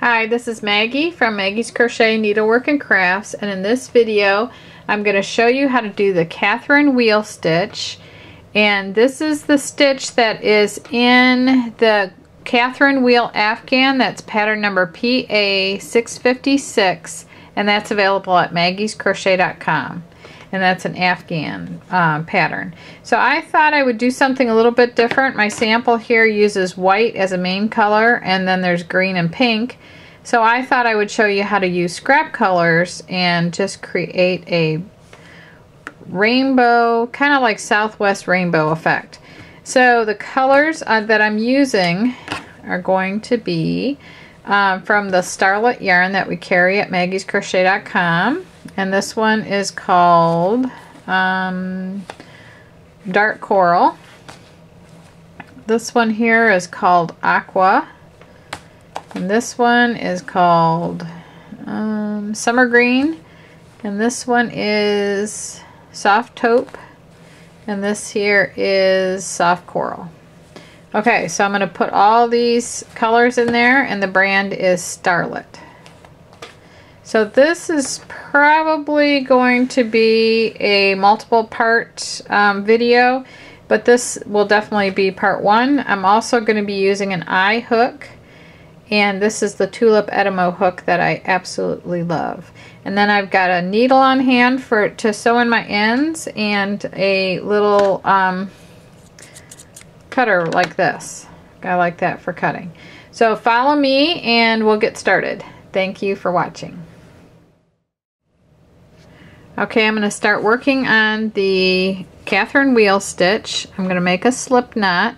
Hi, this is Maggie from Maggie's Crochet Needlework and Crafts, and in this video I'm going to show you how to do the Catherine wheel stitch. And this is the stitch that is in the Catherine wheel afghan. That's pattern number PA656, and that's available at maggiescrochet.com. And that's an afghan pattern. So I thought I would do something a little bit different. My sample here uses white as a main color, and then there's green and pink. So I thought I would show you how to use scrap colors and just create a rainbow, kind of like Southwest rainbow effect. So the colors that I'm using are going to be from the Starlet yarn that we carry at maggiescrochet.com. And this one is called Dark Coral. This one here is called Aqua. And this one is called Summer Green. And this one is Soft Taupe. And this here is Soft Coral. Okay, so I'm going to put all these colors in there, and the brand is Starlet. So this is probably going to be a multiple part video, but this will definitely be part one. I'm also going to be using an eye hook, and this is the Tulip Etamo hook that I absolutely love. And then I've got a needle on hand to sew in my ends, and a little cutter like this. I like that for cutting. So follow me and we'll get started. Thank you for watching. Okay, I'm going to start working on the Catherine wheel stitch. I'm going to make a slip knot,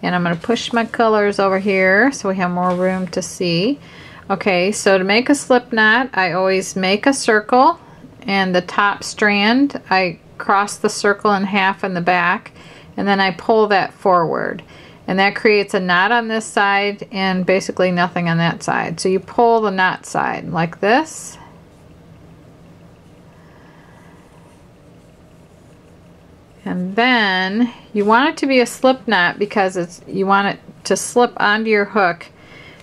and I'm going to push my colors over here so we have more room to see. Okay, so to make a slip knot, I always make a circle, and the top strand, I cross the circle in half in the back, and then I pull that forward. And that creates a knot on this side and basically nothing on that side. So you pull the knot side like this. And then you want it to be a slip knot because you want it to slip onto your hook,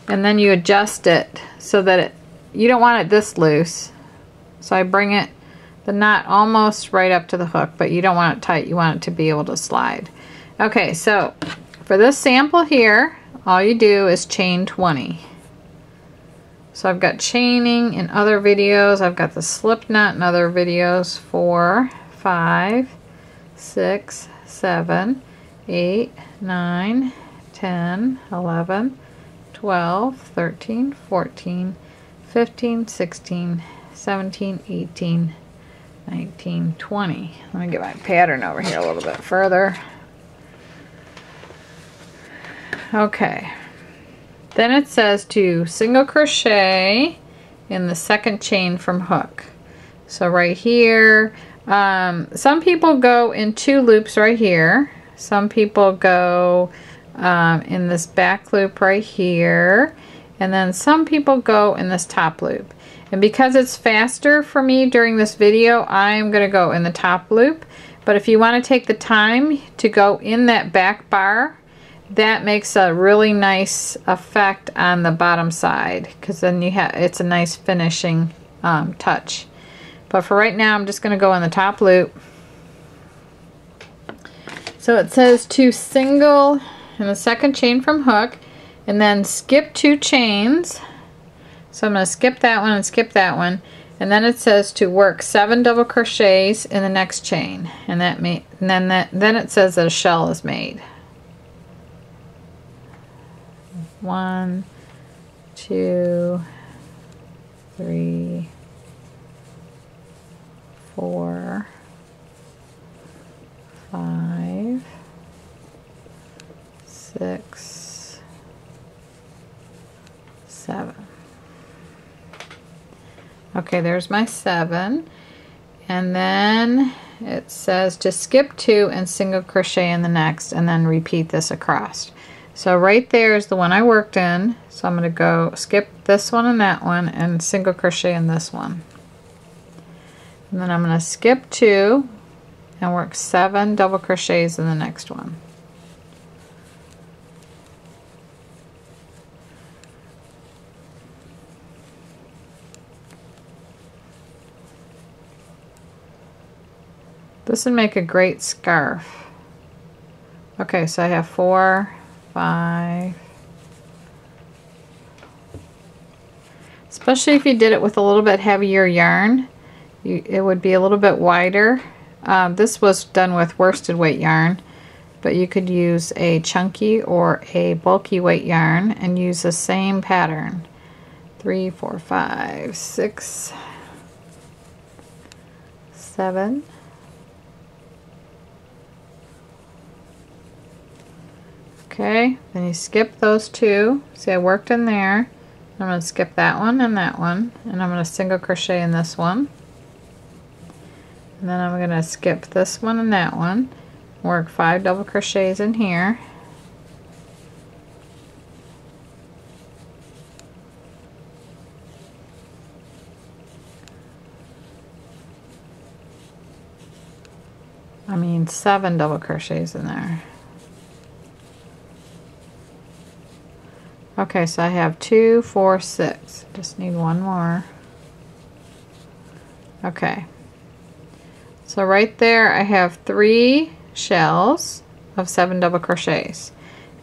and then you adjust it so that you don't want it this loose. So I bring the knot almost right up to the hook, but you don't want it tight. You want it to be able to slide. Okay, so for this sample here, all you do is chain 20. So I've got chaining in other videos. I've got the slip knot in other videos. 4, 5, 6, 7, 8, 9, 10, 11, 12, 13, 14, 15, 16, 17, 18, 19, 20. Let me get my pattern over here a little bit further. Okay. Then it says to single crochet in the second chain from hook. So right here, some people go in 2 loops right here. Some people go in this back loop right here, and then some people go in this top loop. And because it's faster for me during this video, I'm going to go in the top loop. But if you want to take the time to go in that back bar, that makes a really nice effect on the bottom side, because then it's a nice finishing touch. But for right now, I'm just going to go in the top loop. So it says to single in the second chain from hook, and then skip 2 chains. So I'm going to skip that one and skip that one, and then it says to work 7 double crochets in the next chain, and then it says that a shell is made. 1, 2, 3, 4, 5, 6, 7. Okay, there's my 7. And then it says to skip 2 and single crochet in the next, and then repeat this across. So right there is the one I worked in. So I'm going to go skip this one and that one and single crochet in this one. And then I'm going to skip 2 and work 7 double crochets in the next one. This would make a great scarf. Okay, so I have 4, 5. Especially if you did it with a little bit heavier yarn, it would be a little bit wider. This was done with worsted weight yarn, but you could use a chunky or a bulky weight yarn and use the same pattern. 3, 4, 5, 6, 7. Okay, then you skip those 2. See, I worked in there. I'm going to skip that one, and I'm going to single crochet in this one. And then I'm going to skip this one and that one. Work 5 double crochets in here. I mean 7 double crochets in there. Okay, so I have 2, 4, 6. Just need one more. Okay. So right there I have 3 shells of 7 double crochets.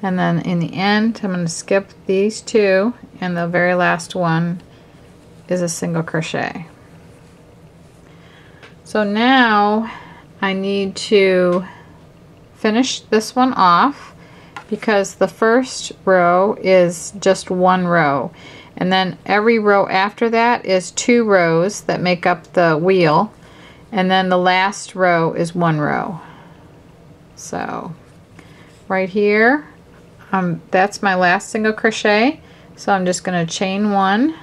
And then in the end I'm going to skip these 2, and the very last one is a single crochet. So now I need to finish this one off, because the first row is just 1 row, and then every row after that is 2 rows that make up the wheel, and then the last row is 1 row. So right here, that's my last single crochet, so I'm just going to chain 1,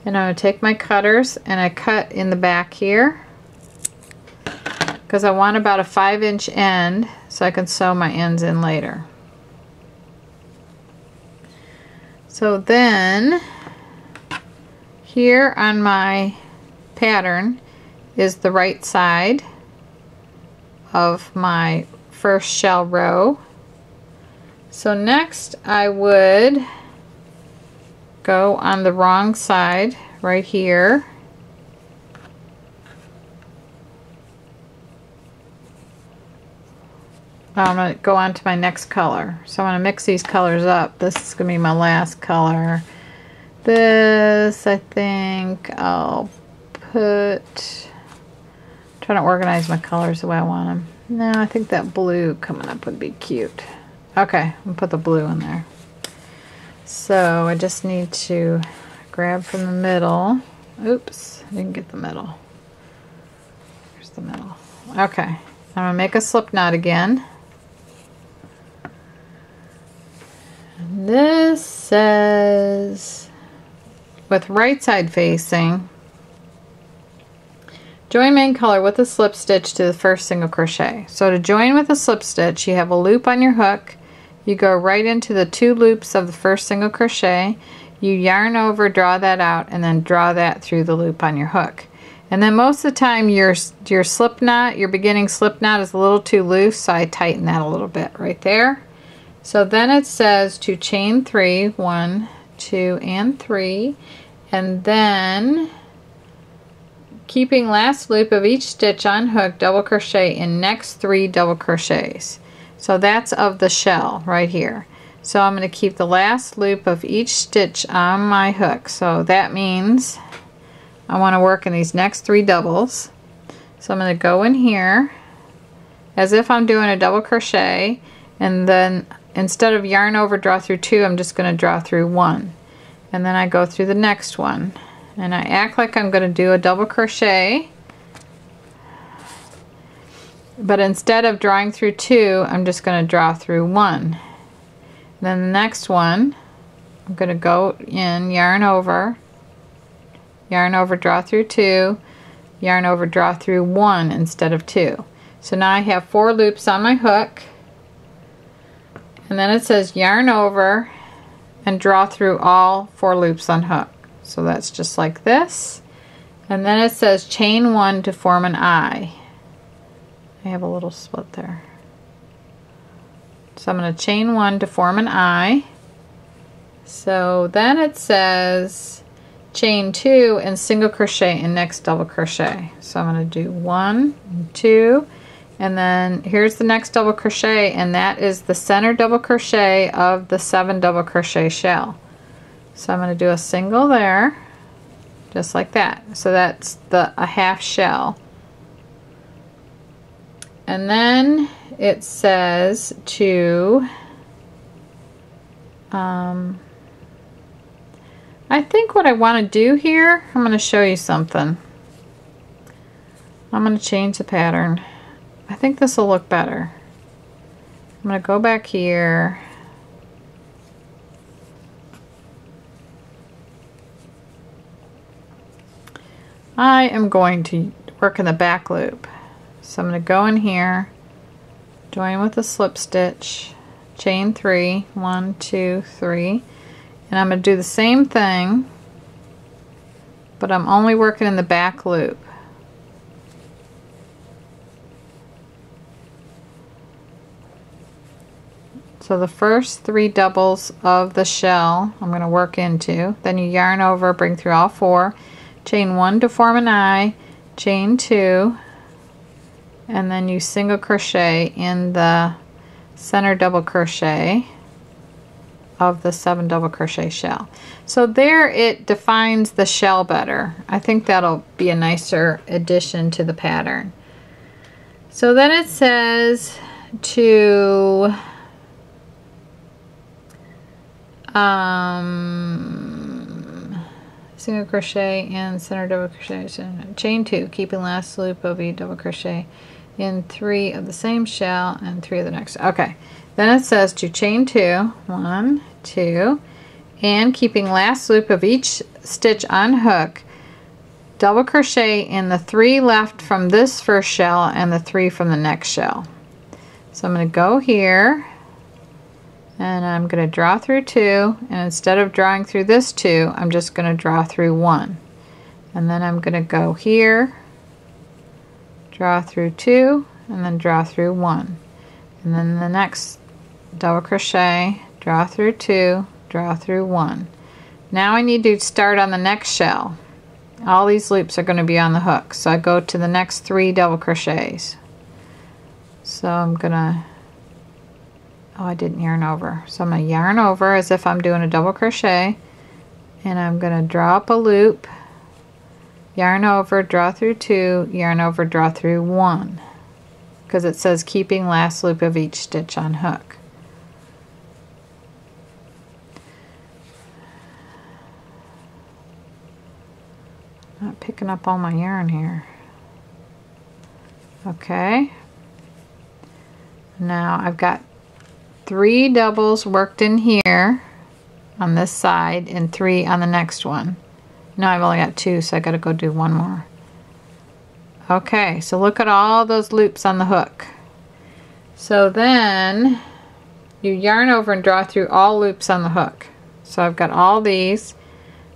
and I'm going to take my cutters and I cut in the back here, because I want about a 5-inch end so I can sew my ends in later. So then here on my pattern is the right side of my first shell row. So next I would go on the wrong side right here. I'm going to go on to my next color. So I'm going to mix these colors up. This is going to be my last color. This, I think I'll put... I'm trying to organize my colors the way I want them. No, I think that blue coming up would be cute. Okay, I'll put the blue in there. So I just need to grab from the middle. Oops, I didn't get the middle. Here's the middle. Okay, I'm going to make a slip knot again. This says, with right side facing, join main color with a slip stitch to the first single crochet. So to join with a slip stitch, you have a loop on your hook, you go right into the 2 loops of the first single crochet, you yarn over, draw that out, and then draw that through the loop on your hook. And then most of the time your slip knot, your beginning slip knot is a little too loose, so I tighten that a little bit right there. So then it says to chain 3, 1, 2, and 3, and then keeping last loop of each stitch on hook, double crochet in next 3 double crochets. So that's of the shell right here. So I'm going to keep the last loop of each stitch on my hook. So that means I want to work in these next 3 doubles. So I'm going to go in here as if I'm doing a double crochet, and then instead of yarn over, draw through 2, I'm just going to draw through 1. And then I go through the next one. And I act like I'm going to do a double crochet. But instead of drawing through 2, I'm just going to draw through 1. And then the next one, I'm going to go in, yarn over, draw through 2, yarn over, draw through 1 instead of 2. So now I have 4 loops on my hook. And then it says yarn over and draw through all 4 loops on hook. So that's just like this. And then it says chain 1 to form an eye. I have a little split there. So I'm going to chain 1 to form an eye. So then it says chain 2 and single crochet in next double crochet. So I'm going to do 1 and 2, and then here's the next double crochet, and that is the center double crochet of the 7 double crochet shell. So I'm going to do a single there, just like that. So that's a half shell. And then it says to I think what I want to do here, I'm going to show you something. I'm going to change the pattern. I think this will look better. I'm going to go back here. I am going to work in the back loop. So I'm going to go in here, join with a slip stitch, chain 3, 1, 2, 3, and I'm going to do the same thing, but I'm only working in the back loop. So the first 3 doubles of the shell I'm going to work into, then you yarn over, bring through all 4, chain 1 to form an eye, chain 2, and then you single crochet in the center double crochet of the 7 double crochet shell. So there it defines the shell better. I think that'll be a nicer addition to the pattern. So then it says to single crochet in center double crochet, chain 2, keeping last loop of each double crochet in 3 of the same shell and 3 of the next. Okay, then it says to chain 2, 1, 2, and keeping last loop of each stitch on hook, double crochet in the 3 left from this first shell and the 3 from the next shell. So I'm going to go here and I'm going to draw through 2, and instead of drawing through this 2, I'm just going to draw through 1, and then I'm going to go here, draw through 2, and then draw through 1, and then the next double crochet, draw through 2, draw through 1. Now I need to start on the next shell. All these loops are going to be on the hook, so I go to the next 3 double crochets. So I'm gonna, oh, I didn't yarn over, so I'm gonna yarn over as if I'm doing a double crochet, and I'm gonna draw up a loop, yarn over, draw through 2, yarn over, draw through 1, because it says keeping last loop of each stitch on hook. Not picking up all my yarn here. Okay, now I've got 3 doubles worked in here on this side and 3 on the next one. No, I've only got 2, so I gotta go do 1 more. Okay, so look at all those loops on the hook. So then you yarn over and draw through all loops on the hook. So I've got all these.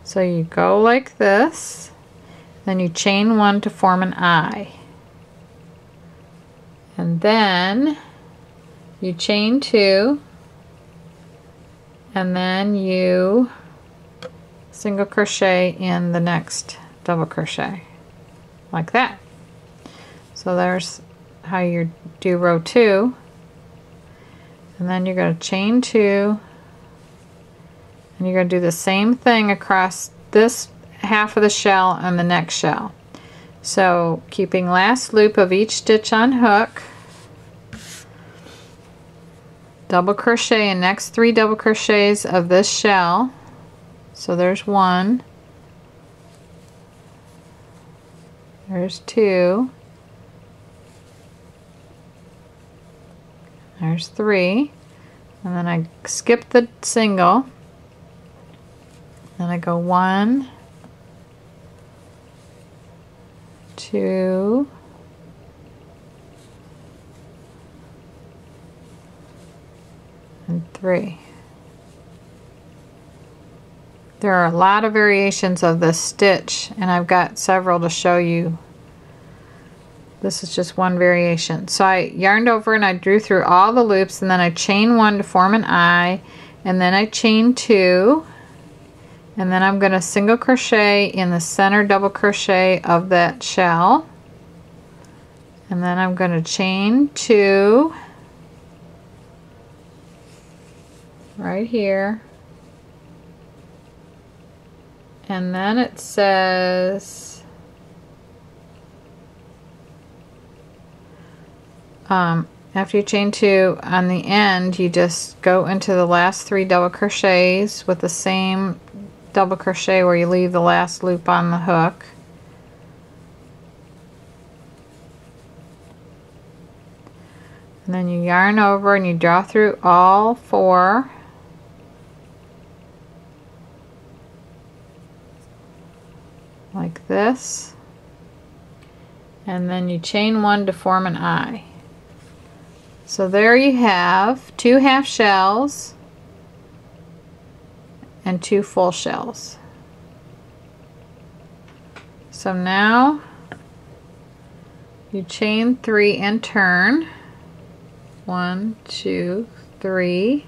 So you go like this, then you chain 1 to form an eye, and then you chain 2, and then you single crochet in the next double crochet, like that. So there's how you do row 2, and then you're going to chain 2, and you're going to do the same thing across this half of the shell and the next shell. So keeping last loop of each stitch on hook, double crochet in next 3 double crochets of this shell. So there's 1, there's 2, there's 3, and then I skip the single, then I go 1, 2, and 3. There are a lot of variations of this stitch, and I've got several to show you. This is just one variation. So I yarned over and I drew through all the loops, and then I chain 1 to form an eye, and then I chain 2, And then I'm going to single crochet in the center double crochet of that shell. And then I'm going to chain 2 right here. And then it says after you chain 2 on the end, you just go into the last 3 double crochets with the same double crochet where you leave the last loop on the hook. And then you yarn over and you draw through all 4. Like this. And then you chain 1 to form an eye. So there you have 2 half shells and 2 full shells. So now you chain 3 and turn. 1, 2, 3.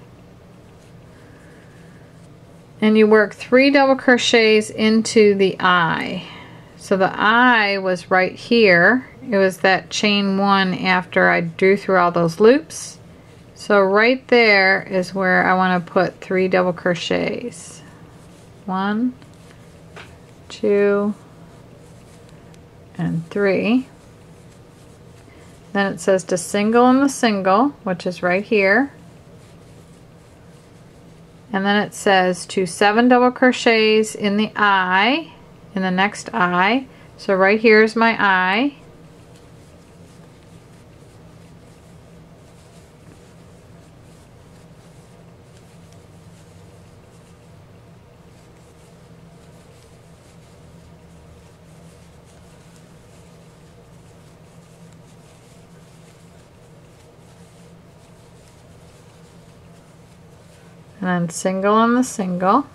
And you work 3 double crochets into the eye. So the eye was right here. It was that chain 1 after I drew through all those loops. So right there is where I want to put 3 double crochets. 1, 2, and 3. Then it says to single in the single, which is right here. And then it says to 7 double crochets in the eye, in the next eye. So right here is my eye. And then single in the single,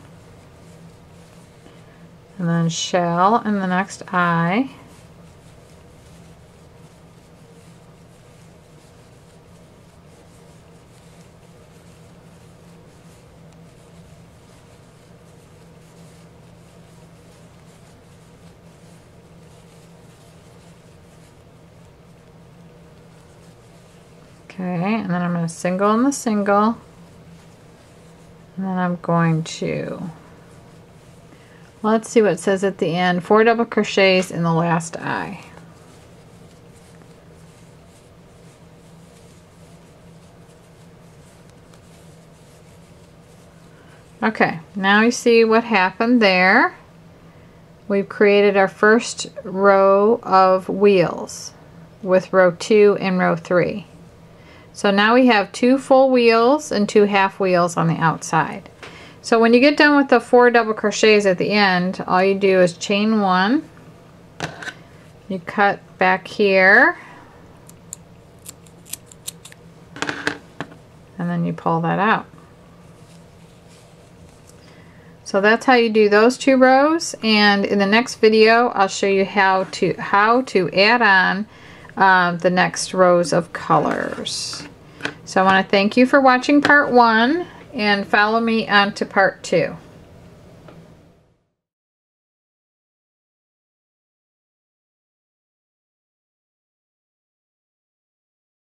and then shell in the next eye, okay, and then I'm going to single in the single. And then I'm going to, let's see what it says at the end, 4 double crochets in the last eye. Okay, now you see what happened there. We've created our first row of wheels with row 2 and row 3. So now we have 2 full wheels and 2 half wheels on the outside. So when you get done with the 4 double crochets at the end, all you do is chain 1, you cut back here, and then you pull that out. So that's how you do those 2 rows, and in the next video I'll show you how to add on the next rows of colors. So I want to thank you for watching part 1 and follow me on to part 2.